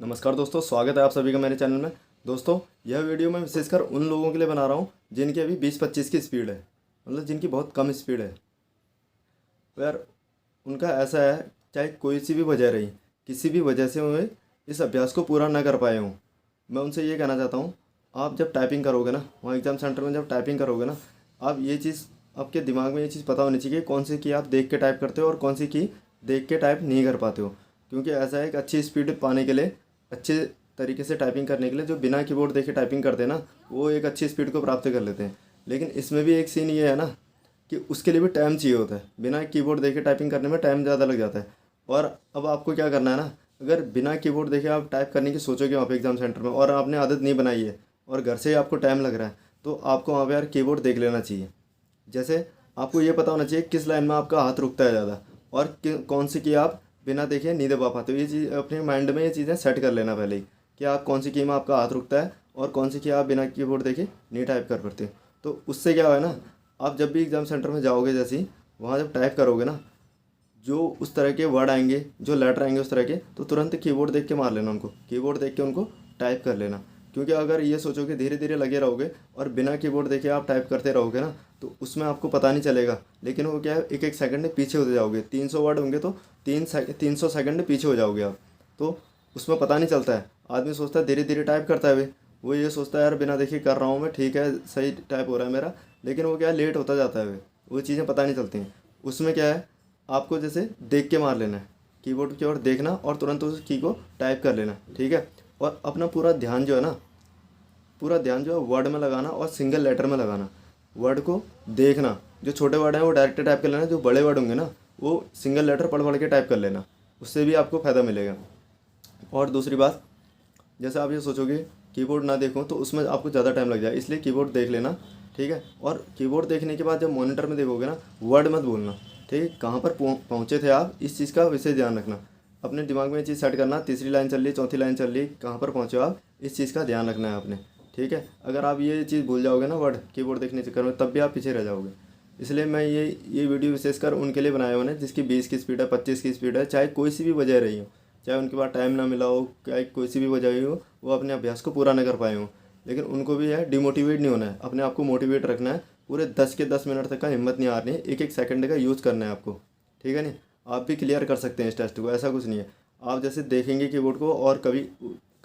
नमस्कार दोस्तों, स्वागत है आप सभी का मेरे चैनल में। दोस्तों, यह वीडियो मैं विशेषकर उन लोगों के लिए बना रहा हूँ जिनकी अभी 20-25 की स्पीड है, मतलब जिनकी बहुत कम स्पीड है। तो यार, उनका ऐसा है, चाहे कोई सी भी वजह रही, किसी भी वजह से वे इस अभ्यास को पूरा ना कर पाए हों। मैं उनसे ये कहना चाहता हूँ, आप जब टाइपिंग करोगे ना, वहाँ एग्ज़ाम सेंटर में जब टाइपिंग करोगे ना, आप ये चीज़, आपके दिमाग में ये चीज़ पता होनी चाहिए कि कौन सी की आप देख के टाइप करते हो और कौन सी की देख के टाइप नहीं कर पाते हो। क्योंकि ऐसा है कि अच्छी स्पीड पाने के लिए, अच्छे तरीके से टाइपिंग करने के लिए, जो बिना कीबोर्ड देखे टाइपिंग करते हैं ना, वो एक अच्छी स्पीड को प्राप्त कर लेते हैं। लेकिन इसमें भी एक सीन ये है ना कि उसके लिए भी टाइम चाहिए होता है। बिना कीबोर्ड देखे टाइपिंग करने में टाइम ज़्यादा लग जाता है। और अब आपको क्या करना है ना, अगर बिना कीबोर्ड देखे आप टाइप करने की सोचोगे वहाँ पे एग्ज़ाम सेंटर में, और आपने आदत नहीं बनाई है और घर से ही आपको टाइम लग रहा है, तो आपको वहाँ पे यार कीबोर्ड देख लेना चाहिए। जैसे आपको ये पता होना चाहिए किस लाइन में आपका हाथ रुकता है ज़्यादा, और कौन सी की आप बिना देखे नहीं दबा पाते हो। ये चीज़ अपने माइंड में, ये चीज़ें सेट कर लेना पहले ही, कि आप कौन सी की में आपका हाथ रुकता है और कौन सी की आप बिना कीबोर्ड देखे नहीं टाइप कर पाते हो। तो उससे क्या है ना, आप जब भी एग्ज़ाम सेंटर में जाओगे, जैसे ही वहाँ जब टाइप करोगे ना, जो उस तरह के वर्ड आएंगे, जो लेटर आएंगे उस तरह के, तो तुरंत कीबोर्ड देख के मार लेना उनको, कीबोर्ड देख के उनको टाइप कर लेना। क्योंकि अगर ये सोचोगे धीरे धीरे लगे रहोगे और बिना कीबोर्ड देखे आप टाइप करते रहोगे ना, तो उसमें आपको पता नहीं चलेगा। लेकिन वो क्या है, एक एक सेकंड में पीछे होते जाओगे। 300 वर्ड होंगे तो 300 सेकंड में पीछे हो जाओगे आप। तो उसमें पता नहीं चलता है। आदमी सोचता है धीरे धीरे टाइप करता है वो ये सोचता है यार बिना देखे कर रहा हूँ मैं, ठीक है, सही टाइप हो रहा है मेरा। लेकिन वो क्या है, लेट होता जाता है। वो चीज़ें पता नहीं चलती हैं। उसमें क्या है, आपको जैसे देख के मार लेना है, कीबोर्ड की ओर देखना और तुरंत उस की को टाइप कर लेना, ठीक है। और अपना पूरा ध्यान जो है ना, पूरा ध्यान जो है वर्ड में लगाना और सिंगल लेटर में लगाना। वर्ड को देखना, जो छोटे वर्ड हैं वो डायरेक्ट टाइप कर लेना, जो बड़े वर्ड होंगे ना वो सिंगल लेटर पढ़ पढ़ के टाइप कर लेना। उससे भी आपको फ़ायदा मिलेगा। और दूसरी बात, जैसे आप ये सोचोगे कीबोर्ड ना देखो तो उसमें आपको ज़्यादा टाइम लग जाए, इसलिए कीबोर्ड देख लेना, ठीक है। और कीबोर्ड देखने के बाद जब मॉनिटर में देखोगे ना, वर्ड मत भूलना, ठीक है। कहाँ पर पहुँचे थे आप, इस चीज़ का विशेष ध्यान रखना। अपने दिमाग में ये चीज़ सेट करना, तीसरी लाइन चल रही, चौथी लाइन चल रही, कहाँ पर पहुँचे हो आप, इस चीज़ का ध्यान रखना है आपने, ठीक है। अगर आप ये चीज़ भूल जाओगे ना वर्ड कीबोर्ड देखने के चक्कर में, तब भी आप पीछे रह जाओगे। इसलिए मैं ये वीडियो विशेषकर उनके लिए बनाया मैंने, जिसकी 20 की स्पीड है, 25 की स्पीड है, चाहे कोई सी भी वजह रही हो, चाहे उनके पास टाइम ना मिला हो, चाहे कोई सी भी वजह हो, वो अपने अभ्यास को पूरा ना कर पाए हों। लेकिन उनको भी है डिमोटिवेट नहीं होना है, अपने आप को मोटिवेट रखना है। पूरे 10 के 10 मिनट तक का हिम्मत नहीं हारनी है, एक एक सेकंड का यूज़ करना है आपको, ठीक है। नहीं, आप भी क्लियर कर सकते हैं इस टेस्ट को, ऐसा कुछ नहीं है। आप जैसे देखेंगे कीबोर्ड को, और कभी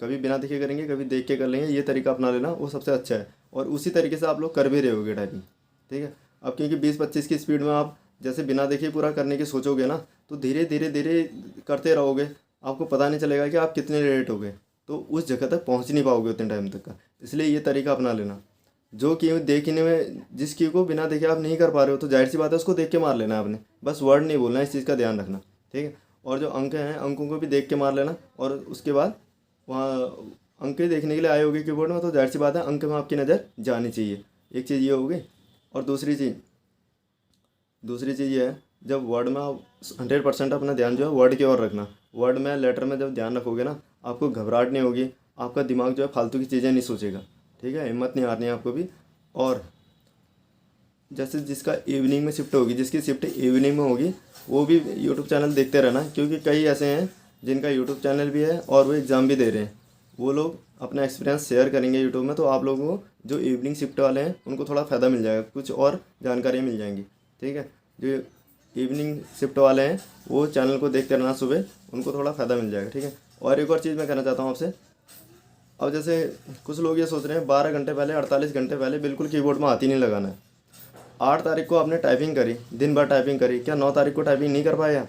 कभी बिना देखे करेंगे, कभी देख के कर लेंगे, ये तरीका अपना लेना, वो सबसे अच्छा है। और उसी तरीके से आप लोग कर भी रहे होगे टाइपिंग, ठीक है। अब क्योंकि 20-25 की स्पीड में आप जैसे बिना देखे पूरा करने की सोचोगे ना, तो धीरे धीरे धीरे करते रहोगे, आपको पता नहीं चलेगा कि आप कितने लेट हो गए, तो उस जगह तक पहुंच नहीं पाओगे उतने टाइम तक का। इसलिए ये तरीका अपना लेना। जो की देखने में, जिस की को बिना देखे आप नहीं कर पा रहे हो, तो जाहिर सी बात है उसको देख के मार लेना है आपने, बस वर्ड नहीं बोलना है, इस चीज़ का ध्यान रखना, ठीक है। और जो अंक हैं, अंकों को भी देख के मार लेना। और उसके बाद वहाँ अंक देखने के लिए आए होगे कीबोर्ड में, तो जाहिर सी बात है अंक में आपकी नज़र जानी चाहिए। एक चीज़ ये होगी। और दूसरी चीज़ ये है, जब वर्ड में आप 100% अपना ध्यान जो है वर्ड की ओर रखना। वर्ड में, लेटर में जब ध्यान रखोगे ना, आपको घबराहट नहीं होगी, आपका दिमाग जो है फालतू की चीज़ें नहीं सोचेगा, ठीक है। हिम्मत नहीं हारनी है आपको भी। और जैसे जिसका इवनिंग में शिफ्ट होगी, जिसकी शिफ्ट इवनिंग में होगी, वो भी यूट्यूब चैनल देखते रहना, क्योंकि कई ऐसे हैं जिनका यूट्यूब चैनल भी है और वो एग्ज़ाम भी दे रहे हैं। वो लोग अपना एक्सपीरियंस शेयर करेंगे यूट्यूब में, तो आप लोगों को जो इवनिंग शिफ्ट वाले हैं उनको थोड़ा फ़ायदा मिल जाएगा, कुछ और जानकारी मिल जाएंगी, ठीक है। जो इवनिंग शिफ्ट वाले हैं वो चैनल को देखते रहना सुबह, उनको थोड़ा फ़ायदा मिल जाएगा, ठीक है। और एक और चीज़ मैं कहना चाहता हूँ आपसे। अब जैसे कुछ लोग ये सोच रहे हैं 12 घंटे पहले, 48 घंटे पहले बिल्कुल कीबोर्ड में हाथ ही नहीं लगाना है। 8 तारीख को आपने टाइपिंग करी, दिन भर टाइपिंग करी, क्या 9 तारीख को टाइपिंग नहीं कर पाया?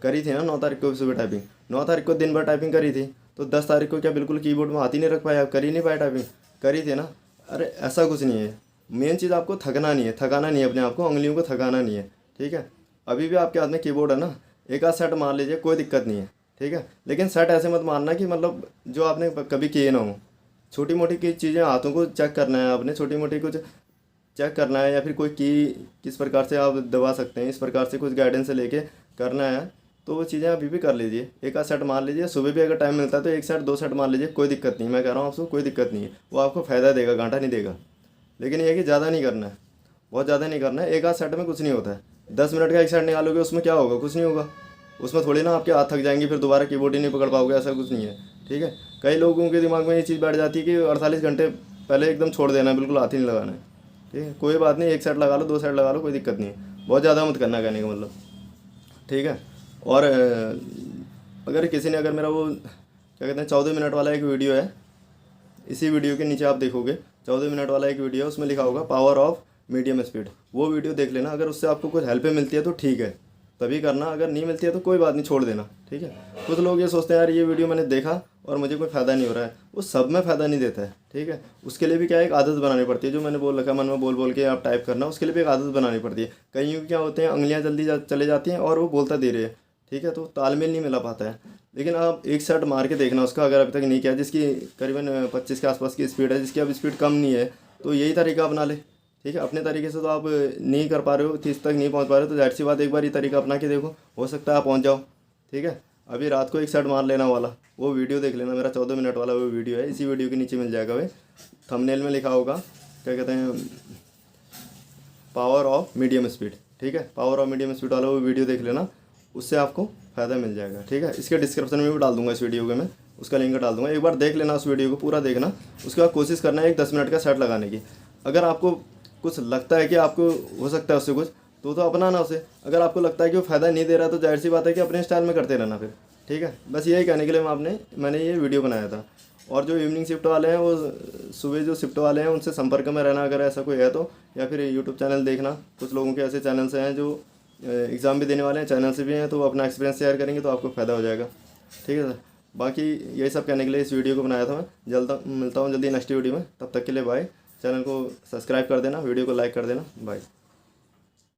करी थी ना 9 तारीख को सुबह टाइपिंग, 9 तारीख को दिन भर टाइपिंग करी थी, तो 10 तारीख को क्या बिल्कुल कीबोर्ड में हाथ ही नहीं रख पाया? कर ही नहीं पाया टाइपिंग? करी थी ना। अरे ऐसा कुछ नहीं है। मेन चीज़ आपको थकना नहीं है, थकाना नहीं है अपने आप को, उंगलियों को थकाना नहीं है, ठीक है। अभी भी आपके हाथ में कीबोर्ड है ना, एक आध सेट मार लीजिए, कोई दिक्कत नहीं है, ठीक है। लेकिन सेट ऐसे मत मारना कि मतलब जो आपने कभी किए ना हो। छोटी मोटी की चीज़ें, हाथों को चेक करना है आपने, छोटी मोटी कुछ चेक करना है, या फिर कोई की किस प्रकार से आप दबा सकते हैं, इस प्रकार से कुछ गाइडेंस से लेके करना है, तो वो चीज़ें अभी भी कर लीजिए। एक आध सेट मार लीजिए, सुबह भी अगर टाइम मिलता है तो एक सेट 2 सेट मार लीजिए, कोई दिक्कत नहीं। मैं कह रहा हूँ आपको, कोई दिक्कत नहीं है, वो आपको फ़ायदा देगा, घाटा नहीं देगा। लेकिन ये है कि ज़्यादा नहीं करना है, बहुत ज़्यादा नहीं करना है। एक आध सेट में कुछ नहीं होता है। 10 मिनट का एक सेट निकालोगे, उसमें क्या होगा? कुछ नहीं होगा। उसमें थोड़ी ना आपके हाथ थक जाएंगे, फिर दोबारा कीबोर्ड ही नहीं पकड़ पाओगे, ऐसा कुछ नहीं है, ठीक है। कई लोगों के दिमाग में ये चीज़ बैठ जाती है कि 48 घंटे पहले एकदम छोड़ देना है, बिल्कुल हाथ ही नहीं लगाना है। ठीक है, कोई बात नहीं, 1 सेट लगा लो, 2 सेट लगा लो, कोई दिक्कत नहीं है, बहुत ज़्यादा मत करना कहने का मतलब। ठीक है। और अगर किसी ने अगर मेरा वो क्या कहते हैं 14 मिनट वाला एक वीडियो है, इसी वीडियो के नीचे आप देखोगे 14 मिनट वाला एक वीडियो है, उसमें लिखा होगा पावर ऑफ मीडियम स्पीड। वो वीडियो देख लेना, अगर उससे आपको कुछ हेल्प मिलती है तो ठीक है, तभी करना, अगर नहीं मिलती है तो कोई बात नहीं, छोड़ देना। ठीक है। कुछ लोग ये सोचते हैं यार ये वीडियो मैंने देखा और मुझे कोई फ़ायदा नहीं हो रहा है, वो सब में फ़ायदा नहीं देता है। ठीक है। उसके लिए भी क्या एक आदत बनानी पड़ती है, जो मैंने बोल रखा है मन में बोल बोल के आप टाइप करना, उसके लिए भी एक आदत बनानी पड़ती है। कईयों क्या होते हैं, उंगलियाँ जल्दी चले जाती हैं और वो बोलता दे रहे हैं। ठीक है, तो तालमेल नहीं मिला पाता है। लेकिन आप एक शॉट मार के देखना उसका, अगर अभी तक नहीं किया, जिसकी करीबन 25 के आसपास की स्पीड है, जिसकी अब स्पीड कम नहीं है, तो यही तरीका अपना ले। ठीक है। अपने तरीके से तो आप नहीं कर पा रहे हो, 30 तक नहीं पहुंच पा रहे हो, तो जाहिर सी बात एक बार ये तरीका अपना के देखो, हो सकता है आप पहुंच जाओ। ठीक है। अभी रात को एक शॉट मार लेना वाला वो वीडियो देख लेना, मेरा 14 मिनट वाला वो वीडियो है, इसी वीडियो के नीचे मिल जाएगा भाई, थंबनेल में लिखा होगा क्या कहते हैं पावर ऑफ मीडियम स्पीड। ठीक है, पावर ऑफ मीडियम स्पीड वाला वो वीडियो देख लेना, उससे आपको फ़ायदा मिल जाएगा। ठीक है। इसके डिस्क्रिप्शन में भी डाल दूंगा इस वीडियो के, मैं उसका लिंक डाल दूंगा, एक बार देख लेना उस वीडियो को पूरा देखना। उसके बाद कोशिश करना है एक 10 मिनट का सेट लगाने की। अगर आपको कुछ लगता है कि आपको हो सकता है उससे कुछ, तो अपनाना उसे। अगर आपको लगता है कि वो फ़ायदा नहीं दे रहा, तो जाहिर सी बात है कि अपने स्टाइल में करते रहना फिर। ठीक है। बस यही कहने के लिए मैंने ये वीडियो बनाया था। और जो इवनिंग शिफ्ट वाले हैं, वो सुबह जो शिफ्ट वाले हैं उनसे संपर्क में रहना, अगर ऐसा कोई है तो, या फिर यूट्यूब चैनल देखना। कुछ लोगों के ऐसे चैनल्स हैं जो एग्ज़ाम भी देने वाले हैं, चैनल से भी हैं, तो वो अपना एक्सपीरियंस शेयर करेंगे तो आपको फ़ायदा हो जाएगा। ठीक है सर। बाकी यही सब कहने के लिए इस वीडियो को बनाया था मैं। मिलता हूँ जल्दी नेक्स्ट वीडियो में, तब तक के लिए बाय। चैनल को सब्सक्राइब कर देना, वीडियो को लाइक कर देना, बाय।